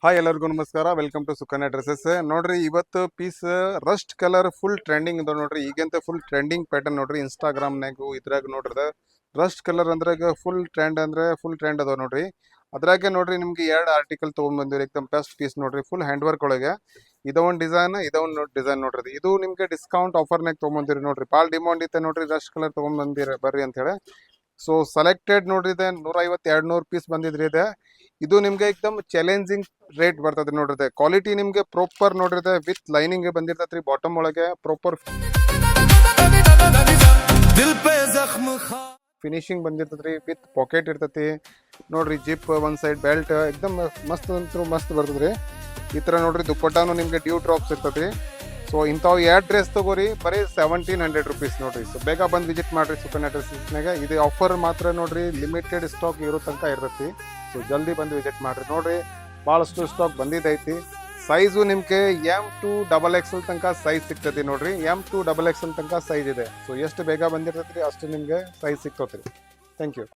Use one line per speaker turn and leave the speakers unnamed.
Hi ಎಲ್ಲರಿಗೂ ನಮಸ್ಕಾರ. Welcome to Sukanya dresses. ನೋಡ್ರಿ ಇವತ್ತು piece rust colour full trending ಇದಾವ ನೋಡ್ರಿ. ಈಗಂತ ಫುಲ್ ಟ್ರೆಂಡಿಂಗ್ ಪ್ಯಾಟರ್ನ್ ನೋಡ್ರಿ. ಇನ್ಸ್ಟಾಗ್ರಾಮ್ನಾಗು ಇದ್ರಾಗ ನೋಡ್ರದ ರಸ್ಟ್ ಕಲರ್ ಅಂದ್ರಾಗ ಫುಲ್ ಟ್ರೆಂಡ್ ಅಂದ್ರೆ ಫುಲ್ ಟ್ರೆಂಡ್ ಅದಾವ ನೋಡ್ರಿ. ಅದ್ರಾಗೆ ನೋಡ್ರಿ ನಿಮ್ಗೆ ಎರಡು ಆರ್ಟಿಕಲ್ ತೊಗೊಂಡ್ಬಂದಿರಿ. ಎಕ್ದಮ್ ಬೆಸ್ಟ್ ಪೀಸ್ ನೋಡ್ರಿ, ಫುಲ್ ಹ್ಯಾಂಡ್ ವರ್ಕ್ ಒಳಗೆ. ಇದೊಂದು ಡಿಸೈನ್ ನೋಡ್ರಿ. ಇದು ನಿಮ್ಗೆ ಡಿಸ್ಕೌಂಟ್ ಆಫರ್ನಾಗ ತೊಗೊಂಬಂದಿರಿ ನೋಡ್ರಿ. ಭಾಳ ಡಿಮಾಂಡ್ ಇತ್ತೆ ನೋಡ್ರಿ, ರಸ್ಟ್ ಕಲರ್ ತೊಗೊಂಡ್ಬಂದಿರ ಬರ್ರಿ ಅಂತ ಹೇಳಿ. ಸೊ ಸೆಲೆಕ್ಟೆಡ್ ನೋಡ್ರಿ, ಇದೆ 150-200 ಪೀಸ್ ಬಂದಿದ್ರಿ ಇದೆ. ಇದು ನಿಮ್ಗೆ ಎಕ್ದಮ್ ಚಾಲೆಂಜಿಂಗ್ ರೇಟ್ ಬರ್ತದೆ ನೋಡ್ರಿ. ಕ್ವಾಲಿಟಿ ನಿಮ್ಗೆ ಪ್ರಾಪರ್ ನೋಡ್ರಿ, ವಿತ್ ಲೈನಿಂಗ್ ಬಂದಿರ್ತೈತ್ರಿ. ಬಾಟಮ್ ಒಳಗೆ ಪ್ರಾಪರ್ ಫಿನಿಶಿಂಗ್ ಬಂದಿರ್ತೈತ್ರಿ. ವಿತ್ ಪಾಕೆಟ್ ಇರ್ತೈತಿ ನೋಡ್ರಿ. ಜಿಪ್ ಒಂದ್ ಸೈಡ್ ಬೆಲ್ಟ್ ಎಕ್ದಮ್ ಮಸ್ತ್ ಅಂತೂ ಮಸ್ತ್ ಬರ್ತದ್ರಿ. ಈ ತರ ನೋಡ್ರಿ ದುಪ್ಪಟ್ಟಾನು ನಿಮ್ಗೆ ಡ್ಯೂ ಡ್ರಾಪ್ಸ್ ಇರ್ತೈತಿ. ಸೊ ಇಂಥವು ಎರಡು ಡ್ರೆಸ್ ತಗೋರಿ, ಬರೀ 1700 ರುಪೀಸ್ ನೋಡ್ರಿ. ಸೊ ಬೇಗ ಬಂದು ವಿಸಿಟ್ ಮಾಡ್ರಿ ಸುಕನ್ಯಾ ಡ್ರೆಸ್ಸ್ನಾಗ. ಇದು ಆಫರ್ ಮಾತ್ರ ನೋಡ್ರಿ, ಲಿಮಿಟೆಡ್ ಸ್ಟಾಕ್ ಇರೋ ತನಕ ಇರ್ತೈತಿ. ಸೊ ಜಲ್ದಿ ಬಂದು ವಿಸಿಟ್ ಮಾಡ್ರಿ. ನೋಡ್ರಿ ಭಾಳಷ್ಟು ಸ್ಟಾಕ್ ಬಂದಿದ್ದೈತಿ. ಸೈಜು ನಿಮ್ಗೆ M2XXL ತನಕ ಸೈಜ್ ಸಿಗ್ತೈತಿ ನೋಡ್ರಿ. M2XXL ತನಕ ಸೈಜ್ ಇದೆ. ಸೊ ಎಷ್ಟು ಬೇಗ ಬಂದಿರ್ತೈತಿ ಅಷ್ಟು ನಿಮ್ಗೆ ಸೈಜ್ ಸಿಗ್ತೈತಿ. Thank you.